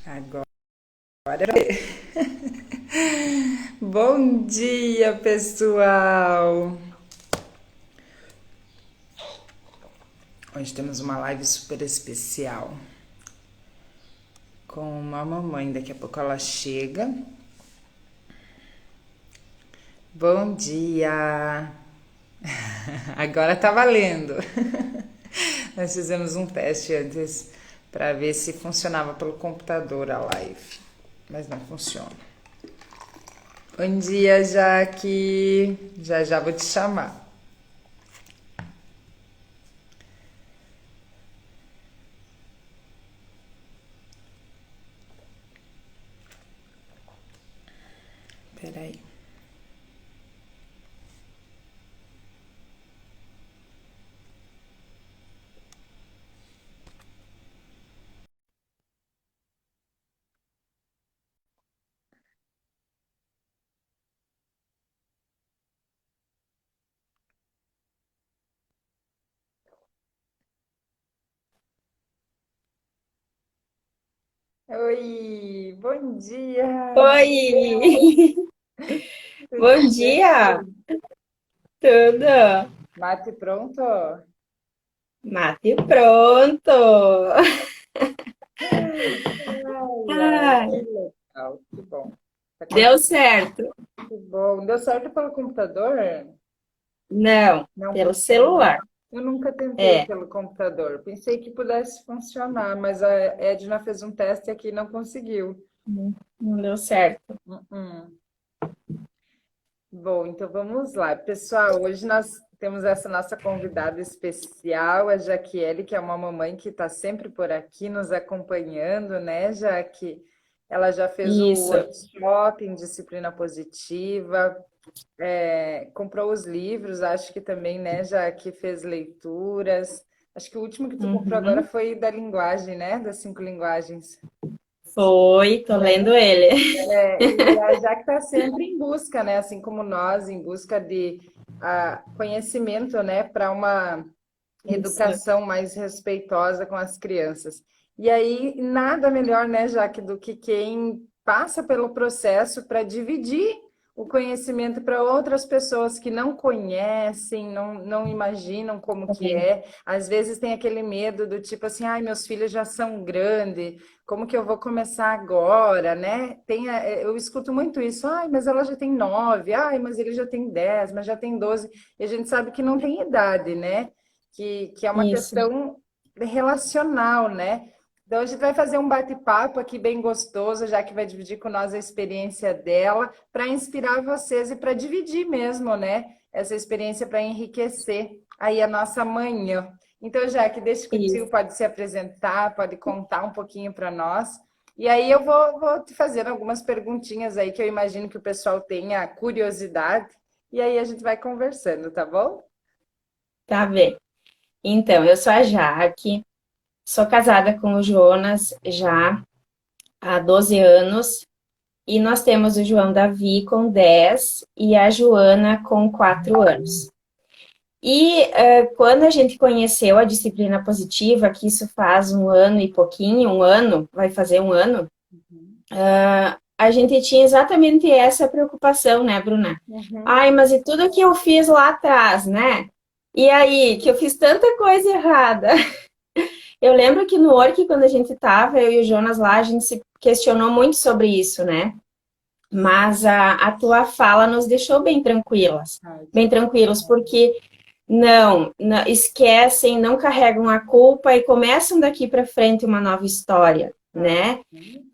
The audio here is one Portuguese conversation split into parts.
Agora. Bom dia, pessoal! Hoje temos uma live super especial com uma mamãe. Daqui a pouco ela chega. Bom dia! Agora tá valendo! Nós fizemos um teste antes para ver se funcionava pelo computador a live, mas não funciona. Bom dia, Jaque. Já já vou te chamar. Peraí. Oi, bom dia. Oi! Tudo Bom dia! bem? Tudo? Mate pronto? Mate pronto! Ai, ai, que Ai, legal, que bom. Tá deu conseguindo? certo? Que bom. Deu certo pelo computador? Não, Não pelo funcionou. celular. Eu nunca tentei É, pelo computador. Pensei que pudesse funcionar, mas a Edna fez um teste aqui e não conseguiu. não deu certo. Uh-uh. Bom, então vamos lá. Pessoal, hoje nós temos essa nossa convidada especial, a Jaquiele, que é uma mamãe que está sempre por aqui nos acompanhando, né, Jaque? Ela já fez o Isso, workshop em disciplina positiva, comprou os livros, acho que também, né, já que fez leituras. Acho que o último que tu comprou agora uhum. foi da linguagem, né? Das 5 linguagens. Foi, tô E aí, lendo ele. e a Jaque está sempre em busca, né? Assim como nós, em busca de conhecimento, né? Para uma Isso, educação mais respeitosa com as crianças. E aí, nada melhor, né, Jaque, do que quem passa pelo processo para dividir o conhecimento para outras pessoas que não conhecem, não imaginam como que é. Às vezes tem aquele medo do tipo assim, ai, meus filhos já são grandes, como que eu vou começar agora, né? Eu escuto muito isso, ai, mas ela já tem 9, ai, mas ele já tem 10, mas já tem 12, e a gente sabe que não tem idade, né? Que é uma isso, questão relacional, né? Então, a gente vai fazer um bate-papo aqui bem gostoso, já que vai dividir com nós a experiência dela, para inspirar vocês e para dividir mesmo, né? Essa experiência para enriquecer aí a nossa manhã. Então, Jaque, deixa contigo, isso. pode se apresentar, pode contar um pouquinho para nós. E aí eu vou te fazer algumas perguntinhas aí que eu imagino que o pessoal tenha curiosidade. E aí a gente vai conversando, tá bom? Tá bem. Então, eu sou a Jaque, sou casada com o Jonas já há 12 anos. E nós temos o João Davi com 10 e a Joana com 4 anos. E quando a gente conheceu a disciplina positiva, que isso faz um ano e pouquinho, um ano, vai fazer um ano, a gente tinha exatamente essa preocupação, né, Bruna? Uhum. Ai, mas e tudo que eu fiz lá atrás, né? E aí, que eu fiz tanta coisa errada. Eu lembro que no Orc, quando a gente estava, eu e o Jonas lá, a gente se questionou muito sobre isso, né? Mas a tua fala nos deixou Ai, que bem bom. tranquilos, porque não esquecem, não carregam a culpa e começam daqui para frente uma nova história, Ah, né?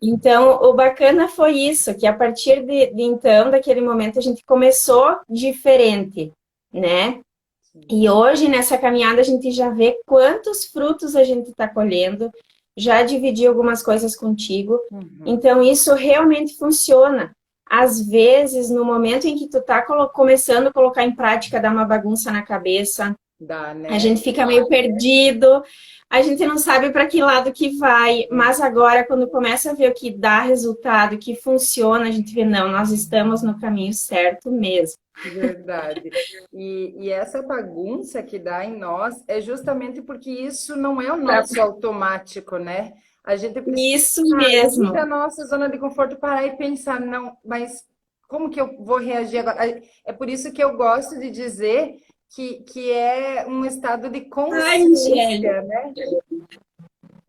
Então, o bacana foi isso, que a partir de então, daquele momento, a gente começou diferente, né? sim. E hoje, nessa caminhada, a gente já vê quantos frutos a gente está colhendo, já dividi algumas coisas contigo, Uhum. então isso realmente funciona. Às vezes, no momento em que tu tá começando a colocar em prática, dá uma bagunça na cabeça, Dá, a né? gente fica meio perdido, a gente não sabe para que lado que vai, mas agora, quando começa a ver o que dá resultado, que funciona, a gente vê, não, nós estamos no caminho certo mesmo. Verdade. E essa bagunça que dá em nós é justamente porque isso não é o Pra- nosso automático, né? A gente precisa Isso sair mesmo. da nossa zona de conforto, parar e pensar, não, mas como que eu vou reagir agora? É por isso que eu gosto de dizer que é um estado de Ai, Michele, consciência, né?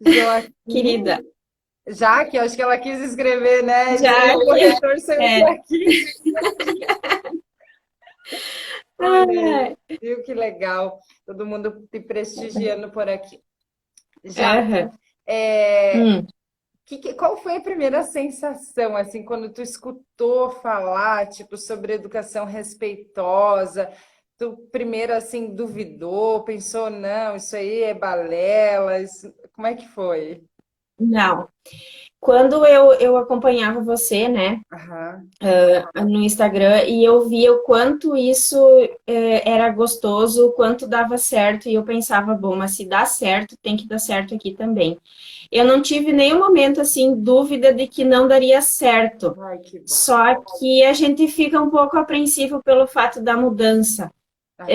Joaquim, querida, já que eu acho que ela quis escrever, né? Isso aí, já o que corretor saiu é, Joaquim. Olha aí, ai, viu que legal. Todo mundo te prestigiando por aqui. Já, aham, é, hum. qual foi a primeira sensação, assim, quando tu escutou falar, tipo, sobre educação respeitosa? Tu primeiro, assim, duvidou, pensou, não, isso aí é balela, como é que foi? Não. Quando eu acompanhava você, né, Aham, no Instagram, e eu via o quanto isso era gostoso, o quanto dava certo, e eu pensava, bom, mas se dá certo, tem que dar certo aqui também. Eu não tive nenhum momento, assim, dúvida de que não daria certo. ai, que bom. Só que a gente fica um pouco apreensivo pelo fato da mudança. Ah,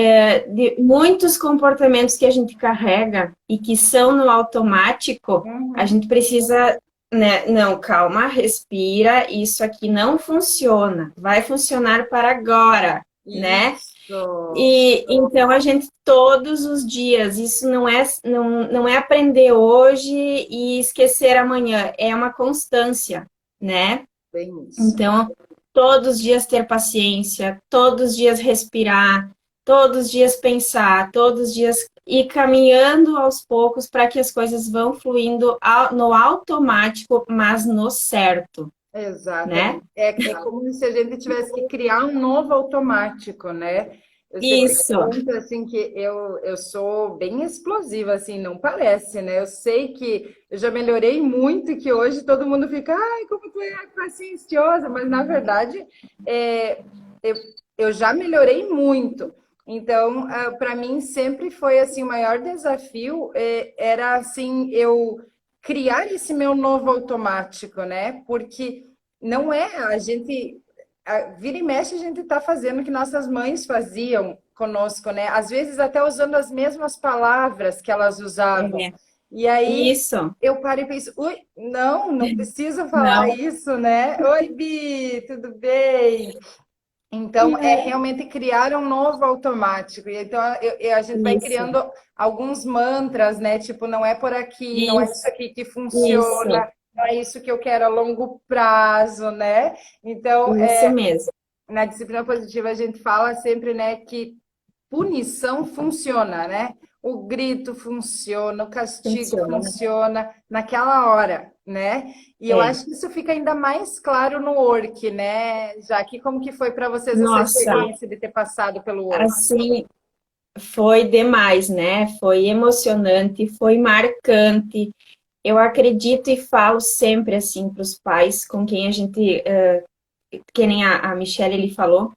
De muitos comportamentos que a gente carrega e que são no automático, a uhum, gente precisa, né? Não, calma, respira, isso aqui não funciona, vai funcionar para agora, né? isso. E então a gente todos os dias, isso não é aprender hoje e esquecer amanhã, é uma constância, né? Bem isso. Então, todos os dias ter paciência, todos os dias respirar, todos os dias pensar, todos os dias ir caminhando aos poucos para que as coisas vão fluindo no automático, mas no certo, né? Exatamente. É como se a gente tivesse que criar um novo automático, né? Eu sempre Isso, conto assim que eu sou bem explosiva, assim, não parece, né? Eu sei que eu já melhorei muito e que hoje todo mundo fica, ai, como tu é pacienciosa, mas na verdade é, eu, eu já melhorei muito. Então, para mim sempre foi assim o maior desafio era assim eu criar esse meu novo automático, né? Porque não é, a gente, vira e mexe, a gente está fazendo o que nossas mães faziam conosco, né? Às vezes até usando as mesmas palavras que elas usavam. é, E aí isso, eu paro e penso, ui, não, não preciso falar não, isso, né? Oi, Bi, tudo bem? Então, é realmente criar um novo automático. E então, a gente vai isso, criando alguns mantras, né? Tipo, não é por aqui, não é isso isso, aqui que isso, funciona, não é isso que eu quero a longo prazo, né? Então, isso mesmo, na disciplina positiva, a gente fala sempre, né, que punição funciona, né? O grito funciona, o castigo funciona. funciona naquela hora, né? E eu É, acho que isso fica ainda mais claro no work, né? Já que como que foi para vocês essa nossa, experiência de ter passado pelo work? assim, foi demais, né? Foi emocionante, foi marcante. Eu acredito e falo sempre assim para os pais com quem a gente, que nem a Michelle ele falou,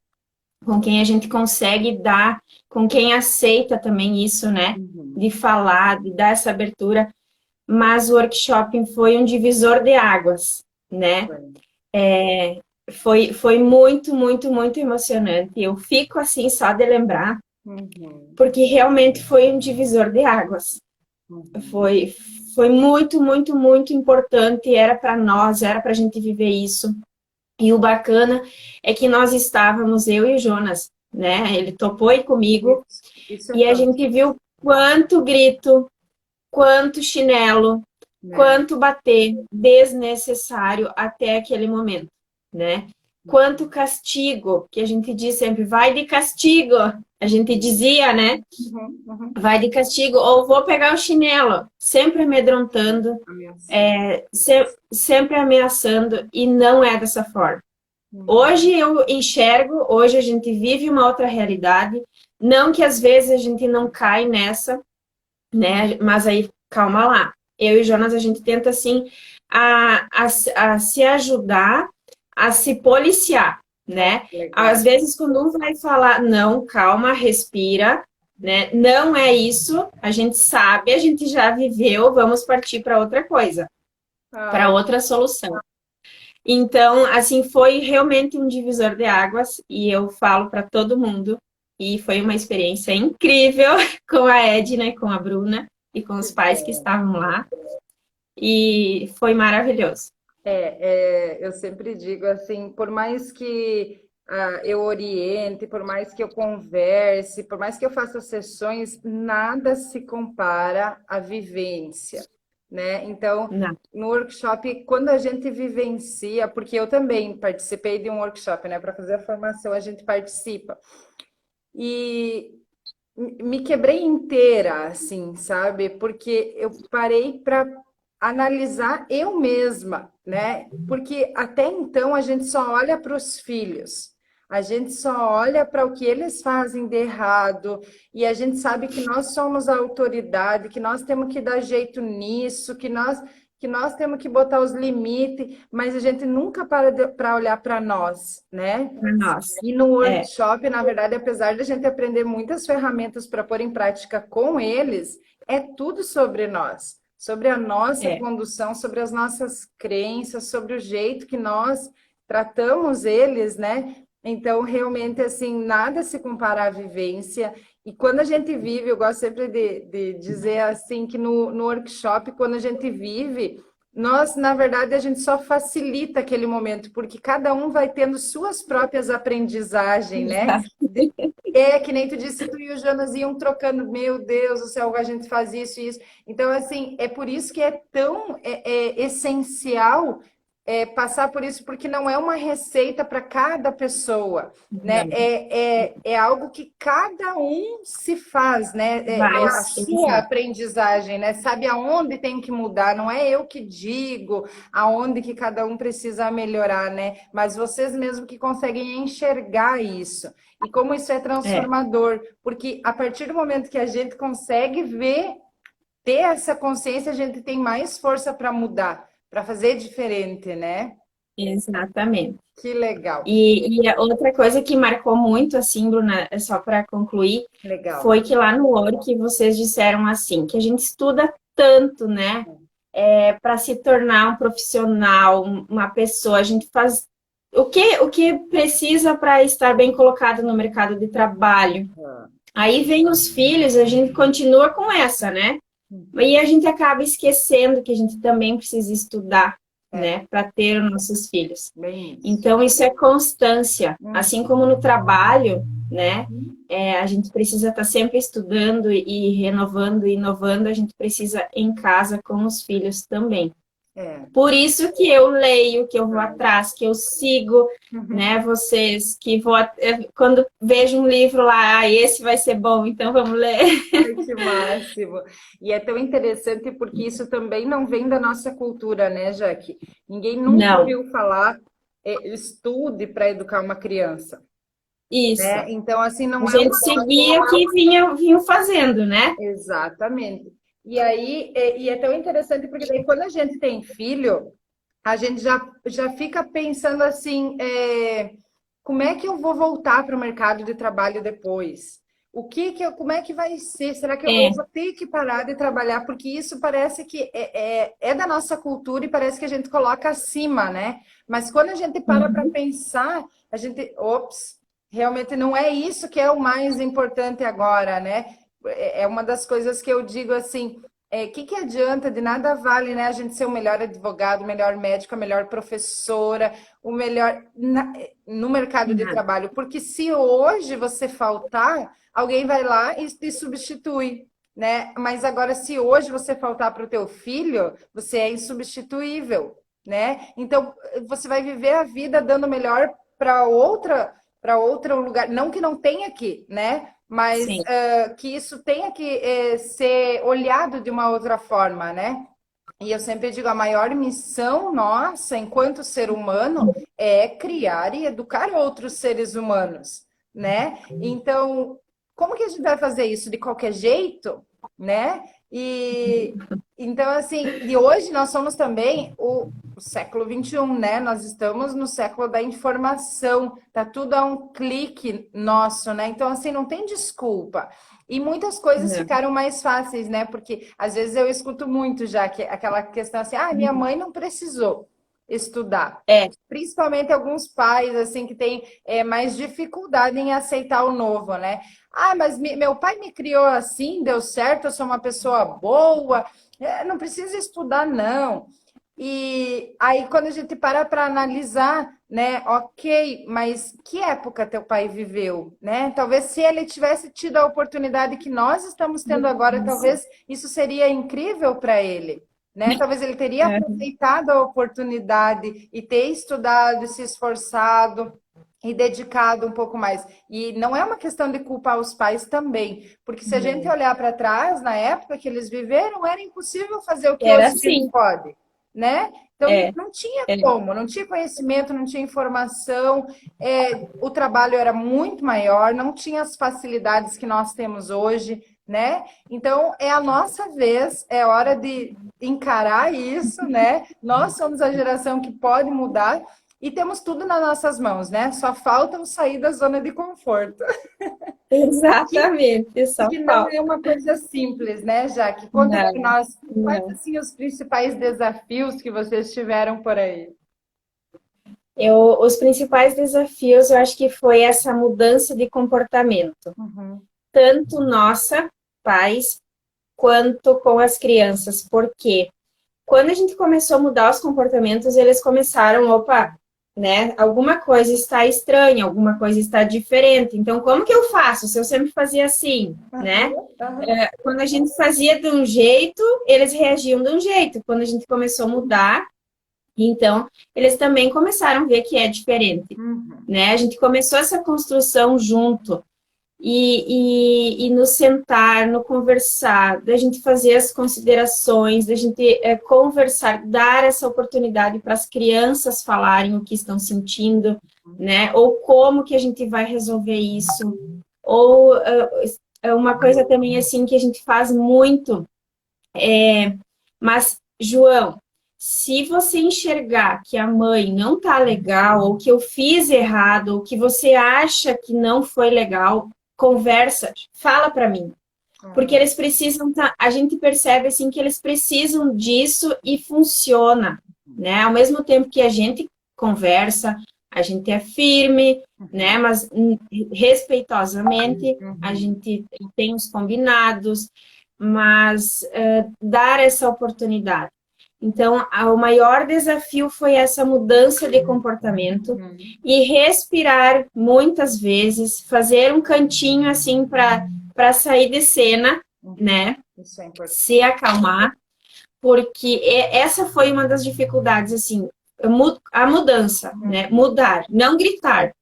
com quem a gente consegue dar, com quem aceita também isso, né? Uhum. De falar, de dar essa abertura. Mas o workshop foi um divisor de águas, né? Foi. Foi muito, muito, muito emocionante. Eu fico assim só de lembrar, Uhum. porque realmente foi um divisor de águas. Uhum. Foi, foi muito, muito, muito importante. Era para nós, era para a gente viver isso. E o bacana é que nós estávamos, eu e o Jonas, né? Ele topou ir comigo Isso é e a gente fantástico, viu quanto grito, quanto chinelo, né? quanto bater desnecessário até aquele momento, né? Quanto castigo, que a gente diz sempre, vai de castigo, a gente dizia, né? Uhum. Uhum. Vai de castigo, ou vou pegar o chinelo, sempre amedrontando, Ameaçando. sempre ameaçando, e não é dessa forma. Uhum. Hoje eu enxergo, hoje a gente vive uma outra realidade, não que às vezes a gente não cai nessa, né? Mas aí, calma lá. Eu e o Jonas, a gente tenta, assim, a se ajudar, a se policiar, Olha né? que legal. Às vezes, quando um vai falar, não, calma, respira, né? Não é isso, a gente sabe, a gente já viveu, vamos partir para outra coisa, para Ai, outra solução. Então, assim, foi realmente um divisor de águas e eu falo para todo mundo e foi uma experiência incrível com a Edna e com a Bruna e com que os pais que bom. estavam lá. e foi maravilhoso. Eu sempre digo assim, por mais que eu oriente, por mais que eu converse, por mais que eu faça sessões, nada se compara à vivência, né? Então, Não. no workshop, quando a gente vivencia, porque eu também participei de um workshop, né? Para fazer a formação, a gente participa. E me quebrei inteira, assim, sabe? Porque eu parei para analisar eu mesma, né? Porque até então a gente só olha para os filhos, a gente só olha para o que eles fazem de errado, e a gente sabe que nós somos a autoridade, que nós temos que dar jeito nisso, que nós temos que botar os limites, mas a gente nunca para olhar para nós, né? Nossa, E no é, workshop, na verdade, apesar de a gente aprender muitas ferramentas para pôr em prática com eles, é tudo sobre nós, sobre a nossa é, condução, sobre as nossas crenças, sobre o jeito que nós tratamos eles, né? Então, realmente, assim, nada se compara à vivência. E quando a gente vive, eu gosto sempre de dizer assim, que no workshop, quando a gente vive, nós, na verdade, a gente só facilita aquele momento, porque cada um vai tendo suas próprias aprendizagens, né? exato. Que nem tu disse, tu e o Jonas iam trocando, meu Deus do céu, a gente faz isso e isso. Então, assim, é por isso que é tão essencial passar por isso, porque não é uma receita para cada pessoa, né? Não, É algo que cada um se faz, né? É vai, a sua exato. aprendizagem, né? Sabe aonde tem que mudar, não é eu que digo aonde que cada um precisa melhorar, né? Mas vocês mesmos que conseguem enxergar isso. E como isso é É, transformador, porque a partir do momento que a gente consegue ver, ter essa consciência, a gente tem mais força para mudar, para fazer diferente, né? exatamente. Que legal, E a outra coisa que marcou muito, assim, Bruna, é só para concluir, legal. foi que lá no Work vocês disseram assim, que a gente estuda tanto, né, para se tornar um profissional, uma pessoa, a gente faz o que precisa para estar bem colocado no mercado de trabalho. Aí vem os filhos, a gente continua com essa, né? E a gente acaba esquecendo que a gente também precisa estudar, É, né, para ter os nossos filhos. bem isso. Então, isso é constância. Assim como no trabalho, né, Uhum. a gente precisa estar sempre estudando e renovando e inovando, a gente precisa em casa com os filhos também. É. Por isso que eu leio, que eu vou atrás, que eu sigo, né, vocês, quando vejo um livro lá, esse vai ser bom, então vamos ler. Ai, que máximo. E é tão interessante porque isso também não vem da nossa cultura, né, Jaque? Ninguém nunca Não, ouviu falar estude para educar uma criança, isso. né? Então, assim, A não é gente uma coisa. seguia o que vinham fazendo, né? Exatamente. E aí, é tão interessante porque daí quando a gente tem filho, a gente já fica pensando assim, como é que eu vou voltar para o mercado de trabalho depois? Como é que vai ser? Será que eu É, vou ter que parar de trabalhar? Porque isso parece que é da nossa cultura e parece que a gente coloca acima, né? Mas quando a gente para uhum, pensar, a gente, ops, realmente não é isso que é o mais importante agora, né? É uma das coisas que eu digo assim, que adianta? De nada vale, né? A gente ser o melhor advogado, o melhor médico, a melhor professora, o melhor no mercado de nada. trabalho. Porque se hoje você faltar, alguém vai lá e te substitui, né? Mas agora, se hoje você faltar para o teu filho, você é insubstituível, né? Então, você vai viver a vida dando o melhor para outro lugar. Não que não tenha aqui, né? Mas Sim, que isso tenha que ser olhado de uma outra forma, né? E eu sempre digo, a maior missão nossa, enquanto ser humano, é criar e educar outros seres humanos, né? Então, como que a gente vai fazer isso? De qualquer jeito, né? E então, assim, e hoje nós somos também o século XXI, né? Nós estamos no século da informação, tá tudo a um clique nosso, né? Então, assim, não tem desculpa. E muitas coisas não. ficaram mais fáceis, né? Porque às vezes eu escuto muito já que aquela questão assim, minha mãe não precisou estudar. É, Principalmente alguns pais, assim, que têm mais dificuldade em aceitar o novo, né? Mas meu pai me criou assim, deu certo, eu sou uma pessoa boa, Não precisa estudar, não. E aí, quando a gente para analisar, né? Ok, mas que época teu pai viveu, né? Talvez se ele tivesse tido a oportunidade que nós estamos tendo agora, Isso. talvez isso seria incrível para ele, né? Talvez ele teria É, aproveitado a oportunidade e ter estudado, se esforçado e dedicado um pouco mais. E não é uma questão de culpar os pais também, porque se a gente uhum. olhar para trás, na época que eles viveram, era impossível fazer o que Era hoje a gente assim. pode, né? Então, É, não tinha é. como, não tinha conhecimento, não tinha informação, o trabalho era muito maior, não tinha as facilidades que nós temos hoje, né? Então, é a nossa vez, é hora de encarar isso, né? Nós somos a geração que pode mudar e temos tudo nas nossas mãos, né? Só falta sair da zona de conforto. Que, Exatamente, só que não falta. é uma coisa simples, né, Jaque? Conta para Não, nós quais não. assim os principais desafios que vocês tiveram por aí. Os principais desafios, eu acho que foi essa mudança de comportamento, Uhum. tanto nossa, pais, quanto com as crianças, porque quando a gente começou a mudar os comportamentos, eles começaram, opa, né? Alguma coisa está estranha, alguma coisa está diferente. Então, como que eu faço se eu sempre fazia assim, né? Aham, aham. Quando a gente fazia de um jeito, eles reagiam de um jeito. Quando a gente começou a mudar, então, eles também começaram a ver que é diferente, Uhum. né? A gente começou essa construção junto e no sentar, no conversar, da gente fazer as considerações, da gente conversar, dar essa oportunidade para as crianças falarem o que estão sentindo, né? Ou como que a gente vai resolver isso. Ou uma coisa também assim que a gente faz muito, mas, João, se você enxergar que a mãe não tá legal, ou que eu fiz errado, ou que você acha que não foi legal, conversa, fala para mim. Porque Uhum. eles precisam, a gente percebe assim que eles precisam disso e funciona, né? Ao mesmo tempo que a gente conversa, a gente é firme, né? Mas respeitosamente, a Uhum. gente tem os combinados, mas dar essa oportunidade. Então, o maior desafio foi essa mudança de comportamento Uhum. e respirar muitas vezes, fazer um cantinho assim para sair de cena, Uhum. né? Isso é importante. Se acalmar, porque essa foi uma das dificuldades, assim, a mudança, né? Uhum. Mudar, não gritar,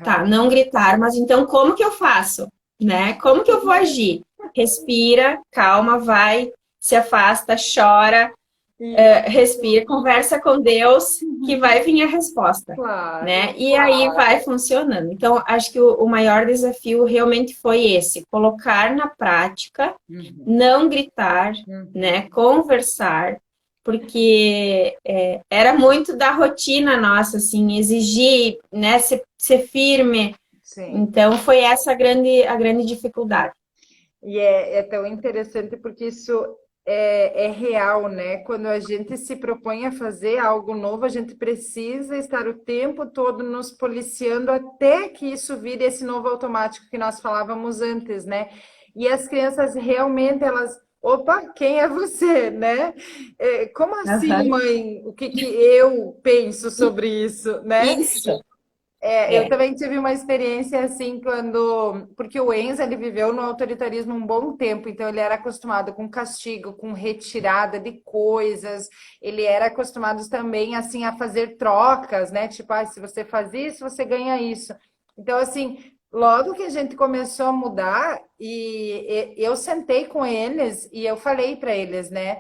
tá? Uhum. Não gritar, mas então como que eu faço, né? Como que eu vou agir? Respira, calma, vai, se afasta, chora, respira, conversa com Deus, que vai vir a resposta, Claro. né? E aí vai funcionando. Então, acho que o maior desafio realmente foi esse, colocar na prática, Uhum. não gritar, Uhum. né? Conversar, porque era muito da rotina nossa, assim, exigir, né? Ser firme. Sim. Então, foi essa a grande dificuldade. E é tão interessante porque isso é real, né? Quando a gente se propõe a fazer algo novo, a gente precisa estar o tempo todo nos policiando até que isso vire esse novo automático que nós falávamos antes, né? E as crianças realmente, elas. Opa, quem é você, né? Como assim, Aham. mãe? O que que eu penso sobre isso, né? Isso. Eu É. também tive uma experiência assim quando, porque o Enzo ele viveu no autoritarismo um bom tempo, então ele era acostumado com castigo, com retirada de coisas, ele era acostumado também assim a fazer trocas, né? Tipo, se você faz isso, você ganha isso. Então assim, logo que a gente começou a mudar e eu sentei com eles e eu falei para eles, né?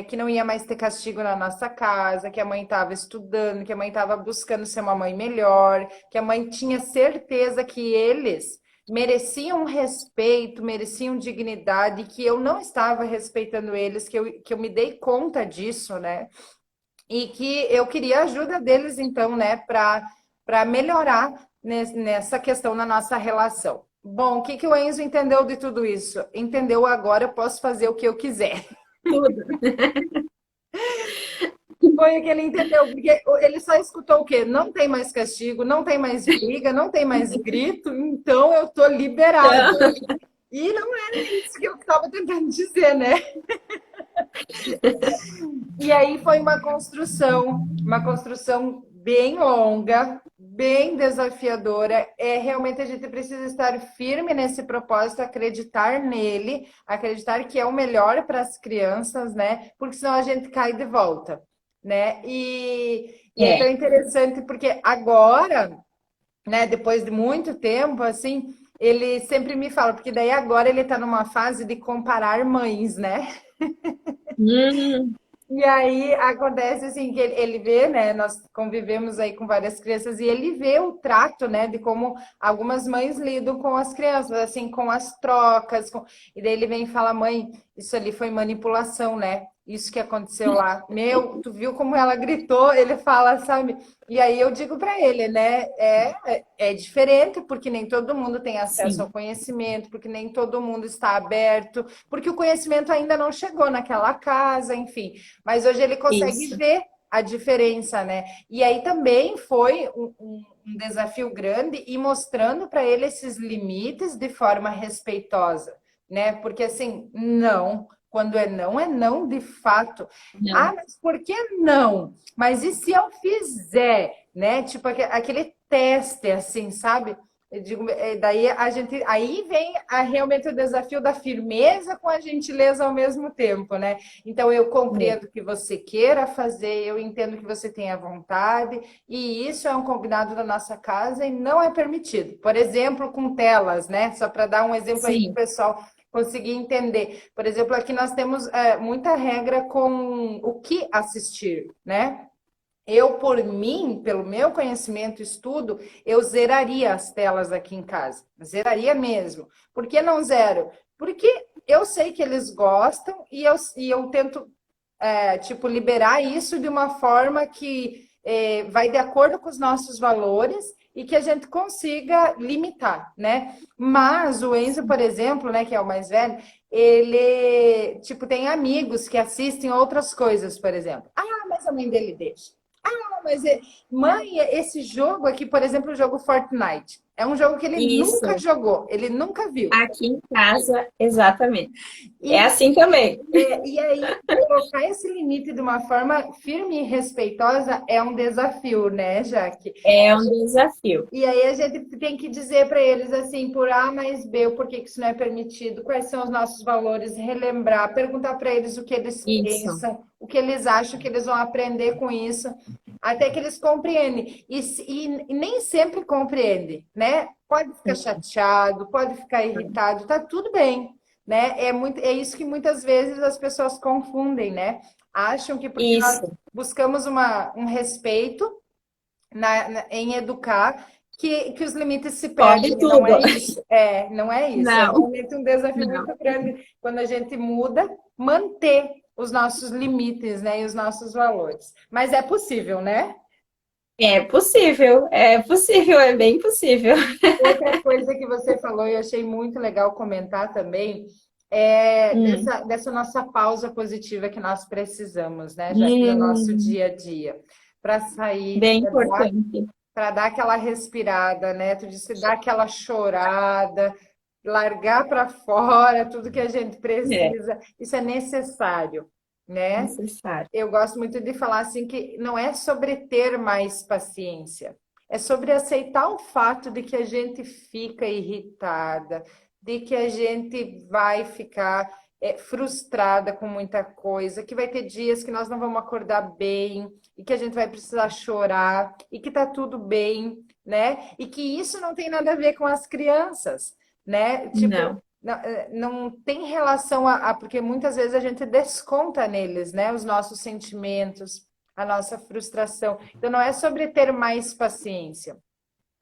Que não ia mais ter castigo na nossa casa, que a mãe estava estudando, que a mãe estava buscando ser uma mãe melhor, que a mãe tinha certeza que eles mereciam respeito, mereciam dignidade, que eu não estava respeitando eles, que eu me dei conta disso, né? E que eu queria a ajuda deles, então, né, para melhorar nessa questão na nossa relação. Bom, o que que o Enzo entendeu de tudo isso? Entendeu agora, eu posso fazer o que eu quiser. Tudo. Foi o que ele entendeu, porque ele só escutou o quê? Não tem mais castigo, não tem mais briga, não tem mais grito, então eu tô liberado. Então, E não era isso que eu estava tentando dizer, né? E aí foi uma construção bem longa, bem desafiadora. Realmente a gente precisa estar firme nesse propósito, acreditar nele, acreditar que é o melhor para as crianças, né? Porque senão a gente cai de volta, né? E é tão É. interessante porque agora, né, depois de muito tempo, assim, ele sempre me fala, porque daí agora ele está numa fase de comparar mães, né? Hum, E aí acontece assim que ele vê, né? Nós convivemos aí com várias crianças e ele vê o trato, né? De como algumas mães lidam com as crianças, assim, com as trocas. E daí ele vem e fala, mãe, isso ali foi manipulação, né? Isso que aconteceu lá. Meu, tu viu como ela gritou? Ele fala, sabe? E aí eu digo para ele, né? É diferente, porque nem todo mundo tem acesso ao sim, conhecimento, porque nem todo mundo está aberto, porque o conhecimento ainda não chegou naquela casa, enfim. Mas hoje ele consegue isso. ver a diferença, né? E aí também foi um desafio grande e mostrando para ele esses limites de forma respeitosa, né? Porque assim, não. Quando é não de fato. Não. Ah, mas por que não? Mas e se eu fizer, né? Tipo aquele teste, assim, sabe? Eu digo, daí a gente, aí vem realmente o desafio da firmeza com a gentileza ao mesmo tempo, né? Então eu É. compreendo que você queira fazer, eu entendo que você tenha vontade, e isso é um combinado da nossa casa e não é permitido. Por exemplo, com telas, né? Só para dar um exemplo aí para o Sim, pessoal conseguir entender. Por exemplo, aqui nós temos muita regra com o que assistir, né? Eu, por mim, pelo meu conhecimento e estudo, eu zeraria as telas aqui em casa. Zeraria mesmo. Por que não zero? Porque eu sei que eles gostam e eu tento, tipo, liberar isso de uma forma que vai de acordo com os nossos valores e que a gente consiga limitar, né? Mas o Enzo, por exemplo, né, que é o mais velho, ele, tipo, tem amigos que assistem outras coisas, por exemplo. Ah, mas a mãe dele deixa. Mas, mãe, esse jogo aqui, por exemplo, o jogo Fortnite, é um jogo que ele nunca isso. jogou, ele nunca viu. Aqui em casa, exatamente. É E, assim também. e aí, colocar esse limite de uma forma firme e respeitosa é um desafio, né, Jaque? É um desafio. E aí a gente tem que dizer para eles assim, por A mais B, o porquê que isso não é permitido, quais são os nossos valores, relembrar, perguntar para eles o que eles Isso, pensam, o que eles acham que eles vão aprender com isso, até que eles compreendem. E nem sempre compreende, né? Pode ficar chateado, pode ficar irritado, tá tudo bem, né? É isso que muitas vezes as pessoas confundem, né? Acham que porque nós isso. buscamos um respeito em educar que os limites se Pode perdem, e não tudo. é isso. Não é isso. É Não, realmente um desafio não. muito grande quando a gente muda, manter os nossos limites, né, e os nossos valores. Mas é possível, né? É possível, é bem possível. Outra coisa que você falou e eu achei muito legal comentar também é Hum, dessa nossa pausa positiva que nós precisamos, né, já que no nosso hum, dia a dia, para sair, bem importante. para dar aquela respirada, né? Tu disse dar aquela chorada, largar para fora tudo que a gente É precisa. Isso é necessário, né? necessário. Eu gosto muito de falar assim que não é sobre ter mais paciência, é sobre aceitar o fato de que a gente fica irritada, de que a gente vai ficar frustrada com muita coisa, que vai ter dias que nós não vamos acordar bem e que a gente vai precisar chorar e que tá tudo bem, né? E que isso não tem nada a ver com as crianças, né? Tipo, Não, não tem relação porque muitas vezes a gente desconta neles, né? Os nossos sentimentos, a nossa frustração. Então, não é sobre ter mais paciência,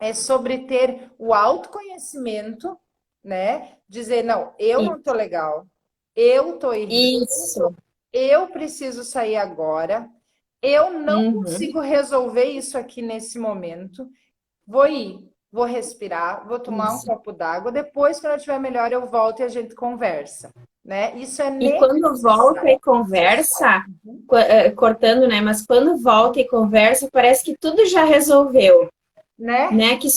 é sobre ter o autoconhecimento, né? Dizer, não, eu não tô isso. legal, eu tô irritado, Isso. eu preciso sair agora, eu não Uhum, consigo resolver isso aqui nesse momento. Vou ir, vou respirar, vou tomar um isso. copo d'água. Depois, quando eu estiver melhor, eu volto e a gente conversa, né? Isso é E quando volta necessário, e conversa, cortando, né? Mas quando volta e conversa, parece que tudo já resolveu, né? né? Que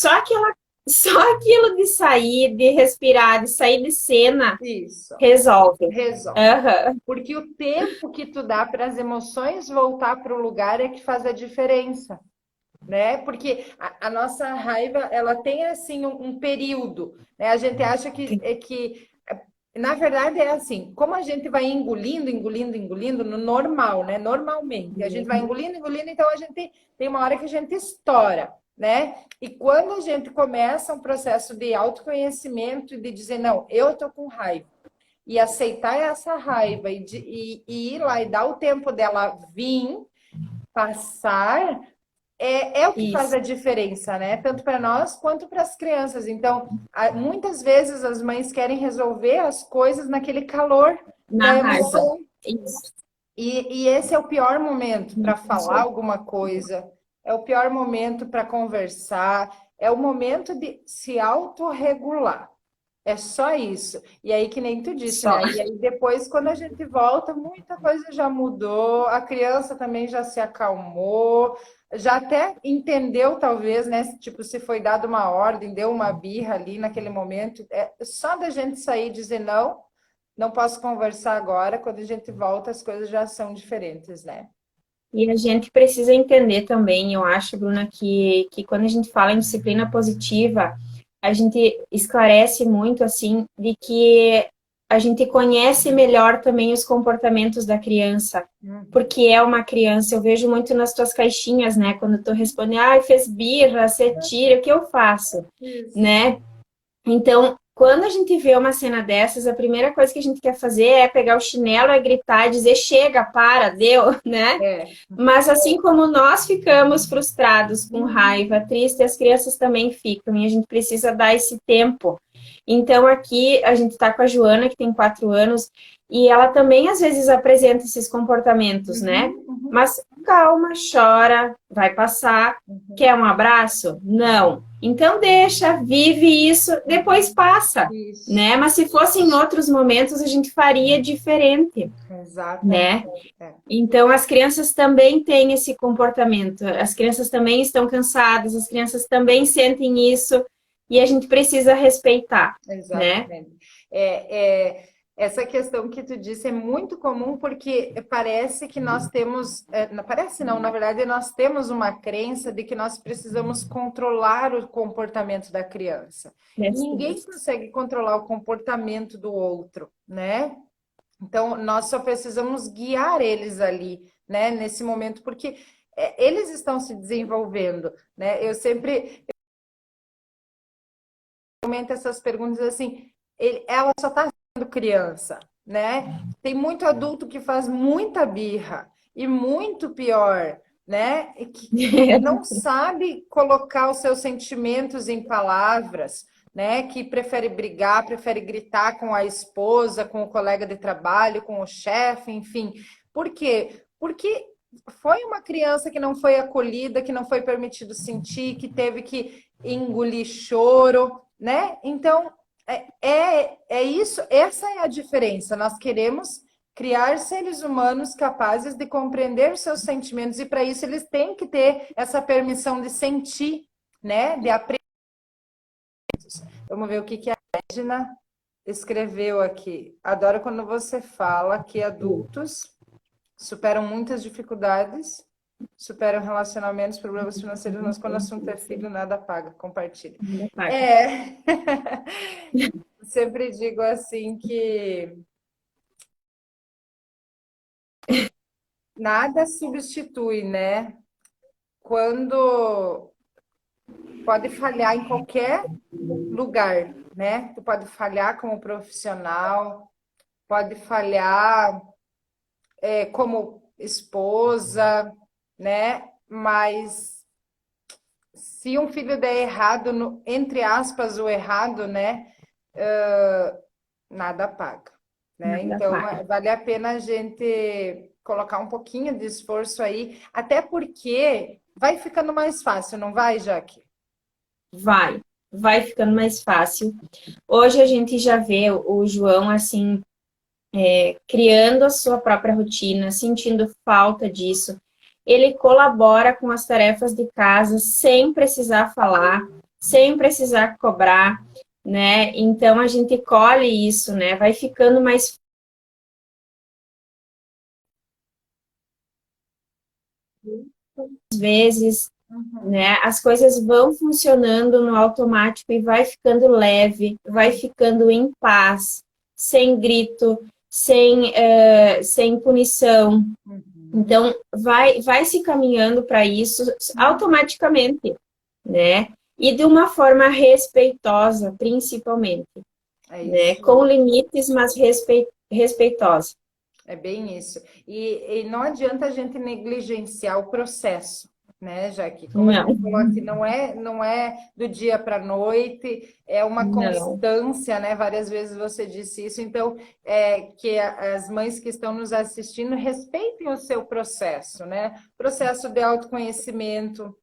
só aquilo de sair, de respirar, de sair de cena, Isso, resolve. resolve. Aham. Porque o tempo que tu dá para as emoções voltar para o lugar é que faz a diferença, né? Porque a nossa raiva, ela tem assim um período, né? A gente acha na verdade é assim, como a gente vai engolindo no normal, né? Normalmente, a gente vai engolindo, então a gente tem uma hora que a gente estoura, né? E quando a gente começa um processo de autoconhecimento e de dizer, não, eu tô com raiva, e aceitar essa raiva e ir lá e dar o tempo dela vir, passar, é o que faz Isso, a diferença, né? Tanto para nós quanto para as crianças. Então, muitas vezes as mães querem resolver as coisas naquele calor da na raiva. emoção. Isso. E esse é o pior momento para falar Isso. alguma coisa, é o pior momento para conversar, é o momento de se autorregular. É só isso. E aí, que nem tu disse, Só. né? E aí, depois, quando a gente volta, muita coisa já mudou, a criança também já se acalmou, já até entendeu, talvez, né? Tipo, se foi dada uma ordem, deu uma birra ali naquele momento. É só da gente sair e dizer não, não posso conversar agora. Quando a gente volta, as coisas já são diferentes, né? E a gente precisa entender também, eu acho, Bruna, que quando a gente fala em disciplina positiva, a gente esclarece muito, assim, de que a gente conhece melhor também os comportamentos da criança, porque é uma criança. Eu vejo muito nas tuas caixinhas, né? Quando tu responde, ai, fez birra, você tira, o que eu faço? Isso. Né? Então, quando a gente vê uma cena dessas, a primeira coisa que a gente quer fazer é pegar o chinelo e gritar e dizer, chega, para, deu, né? É. Mas assim como nós ficamos frustrados, com raiva, triste, as crianças também ficam e a gente precisa dar esse tempo. Então aqui a gente está com a Joana, que tem 4 anos, e ela também às vezes apresenta esses comportamentos, né? Mas calma, chora, vai passar. Quer um abraço? Não. Então deixa, vive isso, depois passa, Isso. né? Mas se fosse em outros momentos a gente faria diferente, Exatamente. né? Então, as crianças também têm esse comportamento, as crianças também estão cansadas, as crianças também sentem isso e a gente precisa respeitar, né? Exatamente. Essa questão que tu disse é muito comum porque parece que nós temos, não parece não, na verdade nós temos uma crença de que nós precisamos controlar o comportamento da criança. E ninguém consegue controlar o comportamento do outro, né? Então nós só precisamos guiar eles ali, né, nesse momento, porque eles estão se desenvolvendo, né? Eu sempre comento essas perguntas assim, ela só está sendo criança, né? Tem muito adulto que faz muita birra e muito pior, né? E que não sabe colocar os seus sentimentos em palavras, né? Que prefere brigar, prefere gritar com a esposa, com o colega de trabalho, com o chefe, enfim. Por quê? Porque foi uma criança que não foi acolhida, que não foi permitido sentir, que teve que engolir choro, né? Então, é isso, essa é a diferença. Nós queremos criar seres humanos capazes de compreender seus sentimentos, e para isso eles têm que ter essa permissão de sentir, né? De aprender. Vamos ver o que a Edna escreveu aqui. Adoro quando você fala que adultos superam muitas dificuldades, superam relacionamentos, problemas financeiros, mas quando o assunto é filho, nada paga. Compartilha. É. Sempre digo assim que nada substitui, né? Quando pode falhar em qualquer lugar, né? Tu pode falhar como profissional, pode falhar como esposa, né? Mas se um filho der errado, entre aspas, o errado, né? Nada paga, né? Nada Então, paga. vale a pena a gente colocar um pouquinho de esforço aí, até porque vai ficando mais fácil, não vai, Jaque? Vai ficando mais fácil. Hoje a gente já vê o João assim, criando a sua própria rotina, sentindo falta disso. Ele colabora com as tarefas de casa sem precisar falar. sem precisar cobrar, né? Então a gente colhe isso, né? Vai ficando mais vezes, Uhum. né? As coisas vão funcionando no automático e vai ficando leve, vai ficando em paz, sem grito, sem punição. Uhum. Então, vai se caminhando para isso automaticamente, né? E de uma forma respeitosa, principalmente, É né? isso. Com limites, mas respeitosa. É bem isso. E não adianta a gente negligenciar o processo, né, Jaque? Como a Não, gente falou aqui, não é do dia para a noite, é uma não. constância, né? Várias vezes você disse isso. Então, as mães que estão nos assistindo respeitem o seu processo, né? Processo de autoconhecimento,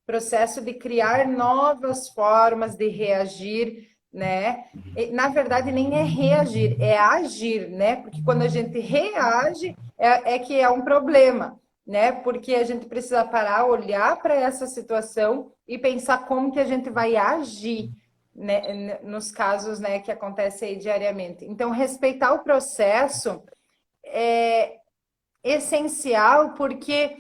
processo de criar novas formas de reagir, né? E, na verdade, nem é reagir, é agir, né? Porque quando a gente reage, é que é um problema, né? Porque a gente precisa parar, olhar para essa situação e pensar como que a gente vai agir, né? Nos casos, né, que acontecem aí diariamente. Então, respeitar o processo é essencial porque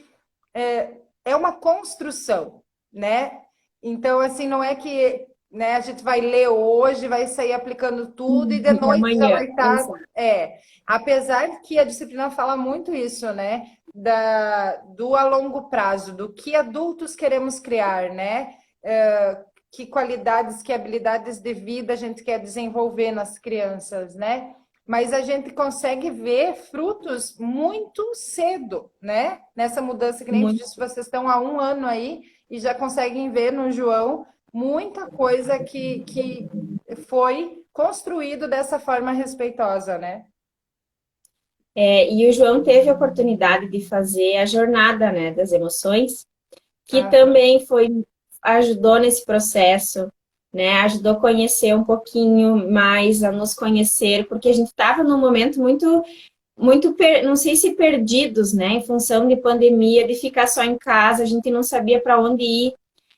é uma construção, né? Então, assim, não é que, né, a gente vai ler hoje, vai sair aplicando tudo e de noite já Amanhã, vai estar. exato. Apesar que a disciplina fala muito isso, né? Do a longo prazo, do que adultos queremos criar, né? Que qualidades, que habilidades de vida a gente quer desenvolver nas crianças, né? Mas a gente consegue ver frutos muito cedo, né? Nessa mudança que nem te Muito, disse, vocês estão há 1 ano aí e já conseguem ver no João muita coisa que foi construído dessa forma respeitosa, né? e o João teve a oportunidade de fazer a jornada, né, das emoções, que Aham. também ajudou nesse processo, né, ajudou a conhecer um pouquinho mais, a nos conhecer, porque a gente estava num momento não sei se perdidos, né, em função de pandemia, de ficar só em casa, a gente não sabia para onde ir,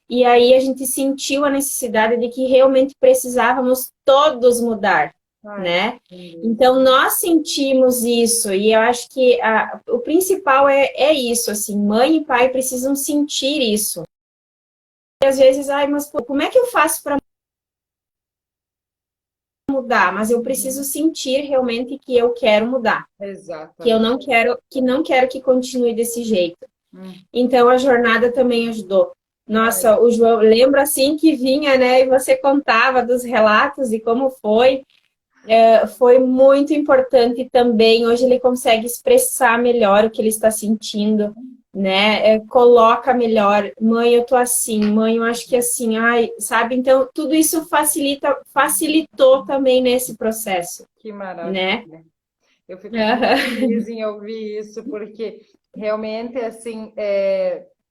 e aí a gente sentiu a necessidade de que realmente precisávamos todos mudar, Ai, né? entendi. Então nós sentimos isso e eu acho que o principal é isso, assim, mãe e pai precisam sentir isso. E às vezes, ai, mas pô, como é que eu faço para mudar? Mas eu preciso sentir realmente que eu quero mudar, que eu Exatamente. não quero que continue desse jeito. Hum. Então a jornada também ajudou. Ai, Nossa, o João, lembra assim que vinha, né? E você contava dos relatos e como foi. Foi muito importante também. Hoje ele consegue expressar melhor o que ele está sentindo, né? Coloca melhor, mãe, eu tô assim, mãe, eu acho que assim, ai, sabe? Então, tudo isso facilitou também nesse processo, que né? maravilha. Eu fico muito Aham. feliz em ouvir isso, porque realmente, assim,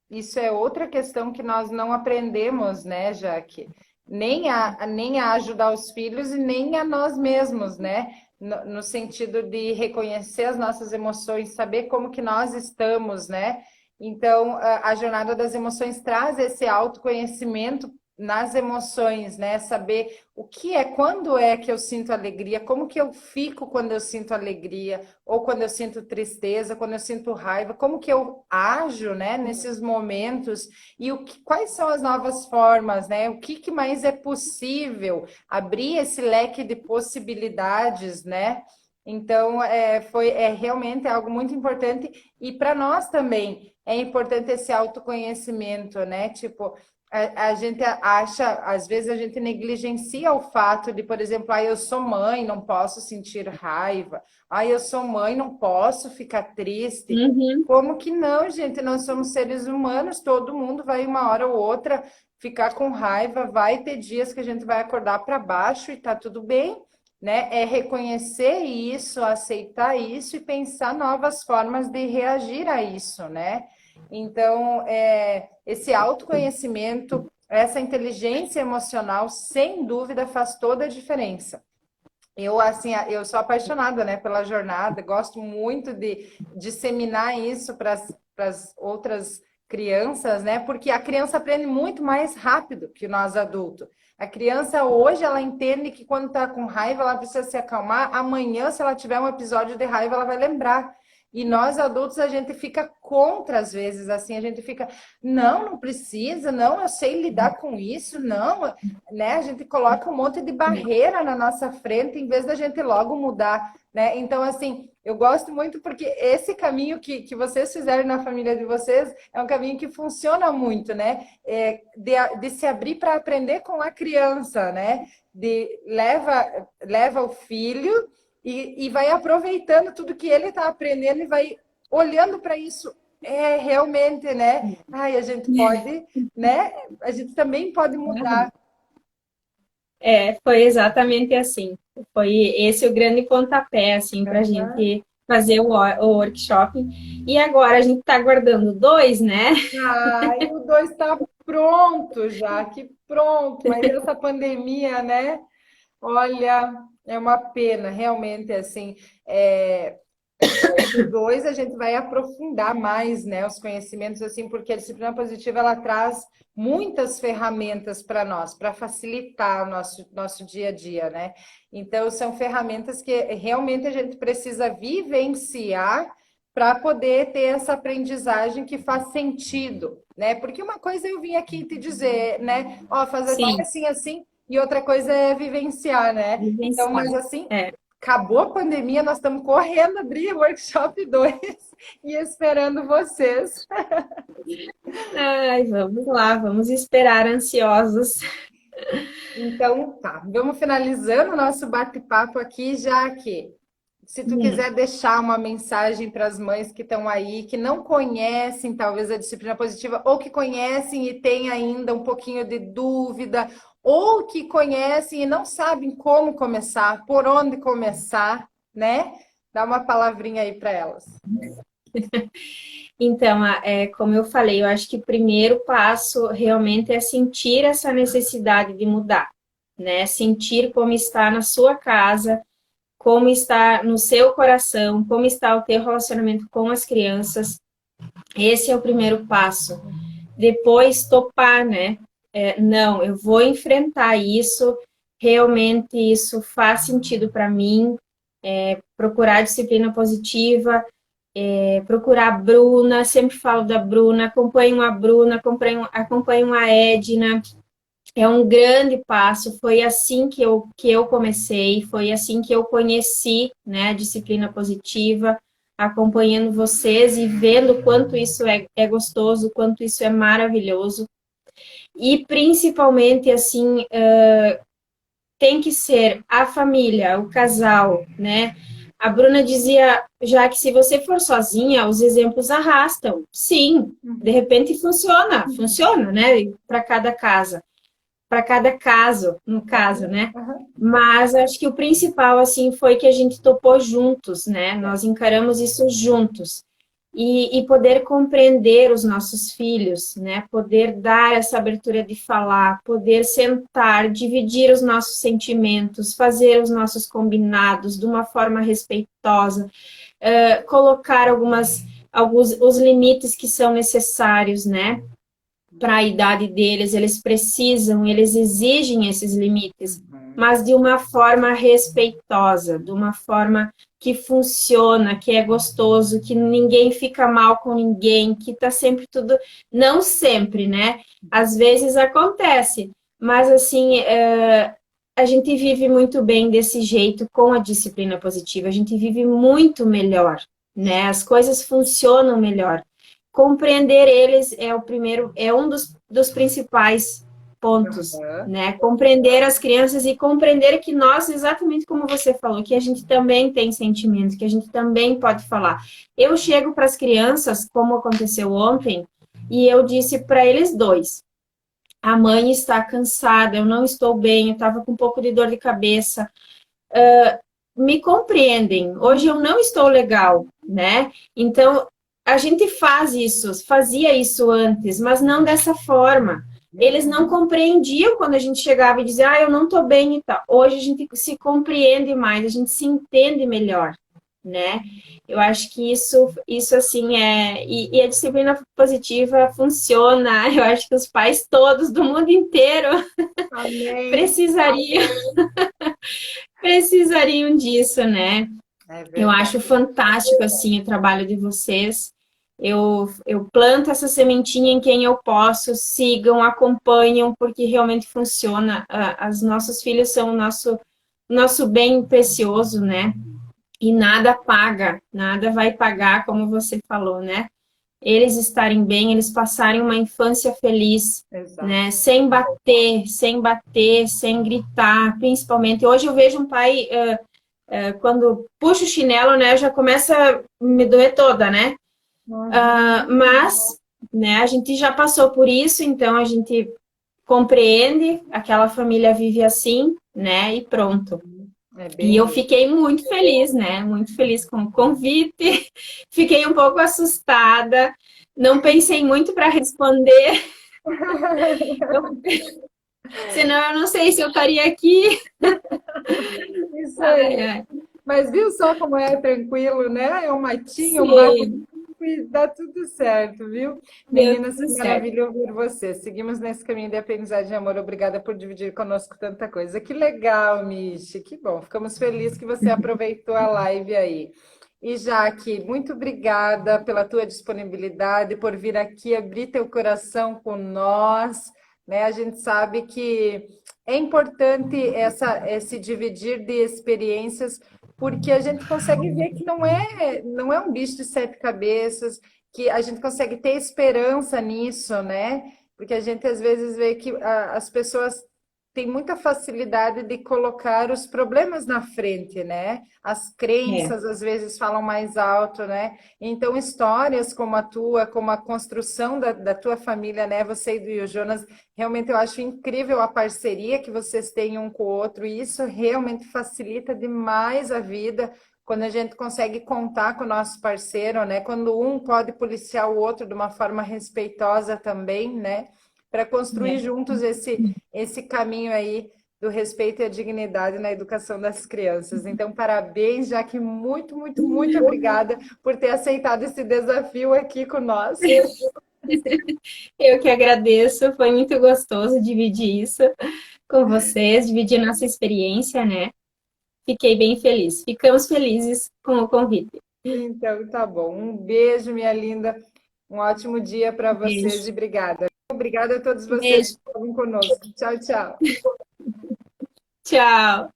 isso é outra questão que nós não aprendemos, né, Jaque? Nem a ajudar os filhos e nem a nós mesmos, né? No sentido de reconhecer as nossas emoções, saber como que nós estamos, né? Então, a jornada das emoções traz esse autoconhecimento nas emoções, né? Saber o que é, quando é que eu sinto alegria, como que eu fico quando eu sinto alegria, ou quando eu sinto tristeza, quando eu sinto raiva, como que eu ajo, né, nesses momentos, e quais são as novas formas, né? O que mais é possível, abrir esse leque de possibilidades, né? Então, realmente algo muito importante, e para nós também é importante esse autoconhecimento, né? Tipo, a gente acha, às vezes a gente negligencia o fato de, por exemplo, eu sou mãe, não posso sentir raiva. Eu sou mãe, não posso ficar triste. Uhum. Como que não, gente? Nós somos seres humanos, todo mundo vai uma hora ou outra ficar com raiva, vai ter dias que a gente vai acordar para baixo e tá tudo bem, né? É reconhecer isso, aceitar isso e pensar novas formas de reagir a isso, né? Então, esse autoconhecimento, essa inteligência emocional, sem dúvida, faz toda a diferença. Eu, assim, eu sou apaixonada, né, pela jornada, gosto muito de disseminar isso para as outras crianças, né? Porque a criança aprende muito mais rápido que nós adultos. A criança hoje, ela entende que quando está com raiva, ela precisa se acalmar. Amanhã, se ela tiver um episódio de raiva, ela vai lembrar. E nós adultos, a gente fica contra, às vezes, assim, a gente fica, não, não precisa, não, eu sei lidar com isso, não, né? A gente coloca um monte de barreira na nossa frente, em vez da gente logo mudar, né? Então, assim, eu gosto muito porque esse caminho que vocês fizeram na família de vocês é um caminho que funciona muito, né? De se abrir para aprender com a criança, né? Leva o filho e vai aproveitando tudo que ele está aprendendo e vai olhando para isso. É realmente, né? Ai, a gente pode, né? A gente também pode mudar. Foi exatamente assim. Foi esse o grande pontapé, assim, para a gente fazer o workshop. E agora a gente está aguardando dois, né? Ai, o 2 está pronto já, que pronto. Mas essa pandemia, né? Olha, é uma pena, realmente, assim. O 2 a gente vai aprofundar mais, né, os conhecimentos, assim, porque a disciplina positiva ela traz muitas ferramentas para nós, para facilitar o nosso dia a dia, né? Então, são ferramentas que realmente a gente precisa vivenciar para poder ter essa aprendizagem que faz sentido, né? Porque uma coisa eu vim aqui te dizer, né? Ó, fazer Sim, assim, assim, e outra coisa é vivenciar, né? Então, vivenciar. mas assim, É. acabou a pandemia, nós estamos correndo abrir o Workshop 2 e esperando vocês. Ai, vamos lá, vamos esperar ansiosos. Então, tá, vamos finalizando o nosso bate-papo aqui, já que se tu quiser deixar uma mensagem para as mães que estão aí, que não conhecem talvez a disciplina positiva, ou que conhecem e têm ainda um pouquinho de dúvida, ou que conhecem e não sabem como começar, por onde começar, né? Dá uma palavrinha aí para elas. Então, como eu falei, eu acho que o primeiro passo realmente é sentir essa necessidade de mudar, né? Sentir como está na sua casa, como está no seu coração, como está o teu relacionamento com as crianças. Esse é o primeiro passo. Depois, topar, né? Não, eu vou enfrentar isso, realmente isso faz sentido para mim, procurar disciplina positiva, procurar a Bruna, sempre falo da Bruna, acompanho a Bruna, acompanho a Edna. É um grande passo, foi assim que eu comecei, foi assim que eu conheci, né, a disciplina positiva, acompanhando vocês e vendo o quanto isso é gostoso, o quanto isso é maravilhoso. E principalmente, assim, tem que ser a família, o casal, né? A Bruna dizia já que se você for sozinha, os exemplos arrastam. Sim, de repente funciona, né? Para cada casa, para cada caso, no caso, né? Mas acho que o principal, assim, foi que a gente topou juntos, né? Nós encaramos isso juntos. E poder compreender os nossos filhos, né? Poder dar essa abertura de falar, poder sentar, dividir os nossos sentimentos, fazer os nossos combinados de uma forma respeitosa, colocar alguns os limites que são necessários, né? Para a idade deles, eles precisam, eles exigem esses limites, mas de uma forma respeitosa, de uma forma que funciona, que é gostoso, que ninguém fica mal com ninguém, que tá sempre tudo... Não sempre, né? Às vezes acontece, mas assim, a gente vive muito bem desse jeito com a disciplina positiva, a gente vive muito melhor, né? As coisas funcionam melhor. Compreender eles é um dos principais pontos, né? Compreender as crianças e compreender que nós, exatamente como você falou, que a gente também tem sentimentos, que a gente também pode falar. Eu chego para as crianças, como aconteceu ontem, e eu disse para eles dois: a mãe está cansada, eu não estou bem, eu estava com um pouco de dor de cabeça. Me compreendem, hoje eu não estou legal, né? Então, a gente fazia isso antes, mas não dessa forma. Eles não compreendiam quando a gente chegava e dizia, eu não estou bem e tal. Hoje a gente se compreende mais, a gente se entende melhor, né? Eu acho que isso assim e a disciplina positiva funciona. Eu acho que os pais todos do mundo inteiro Amém. precisariam, precisariam disso, né? É Eu acho verdade. fantástico assim o trabalho de vocês. Eu planto essa sementinha em quem eu posso, sigam, acompanham, porque realmente funciona. Os nossos filhos são o nosso bem precioso, né? E nada paga, nada vai pagar, como você falou, né? Eles estarem bem, eles passarem uma infância feliz, Exato. né? Sem bater, sem gritar, principalmente. Hoje eu vejo um pai, quando puxa o chinelo, né, já começa a me doer toda, né? Uhum. Mas, né, a gente já passou por isso, então a gente compreende, aquela família vive assim, né? E pronto. É E eu bem isso. fiquei muito feliz, né? Muito feliz com o convite. Fiquei um pouco assustada. Não pensei muito para responder, eu, senão eu não sei se eu estaria aqui. Isso Ai, aí. ai, Mas viu só como é tranquilo, né? É um matinho, um bate sim, e dá tudo certo, viu? deu Meninas, tudo que certo. maravilha ouvir você. Seguimos nesse caminho de aprendizagem e amor. Obrigada por dividir conosco tanta coisa. Que legal, Michi. Que bom. Ficamos felizes que você aproveitou a live aí. E Jaque, muito obrigada pela tua disponibilidade, por vir aqui abrir teu coração com nós, né? A gente sabe que é importante esse dividir de experiências, porque a gente consegue ver que não é um bicho de sete cabeças, que a gente consegue ter esperança nisso, né? Porque a gente às vezes vê que as pessoas têm muita facilidade de colocar os problemas na frente, né? As É, crenças às vezes falam mais alto, né? Então, histórias como a tua, como a construção da tua família, né? Você e o Jonas, realmente eu acho incrível a parceria que vocês têm um com o outro, e isso realmente facilita demais a vida quando a gente consegue contar com o nosso parceiro, né? Quando um pode policiar o outro de uma forma respeitosa também, né? Para construir é. juntos esse caminho aí do respeito e a dignidade na educação das crianças. Então, parabéns, Jaque, muito, muito, muito obrigada por ter aceitado esse desafio aqui com nós. Eu que agradeço, foi muito gostoso dividir isso com vocês, dividir nossa experiência, né? Fiquei bem feliz. Ficamos felizes com o convite. Então, tá bom. Um beijo, minha linda. Um ótimo dia para vocês Beijo. e obrigada. Obrigada a todos vocês que Beijo. estavam conosco. Tchau, tchau. Tchau.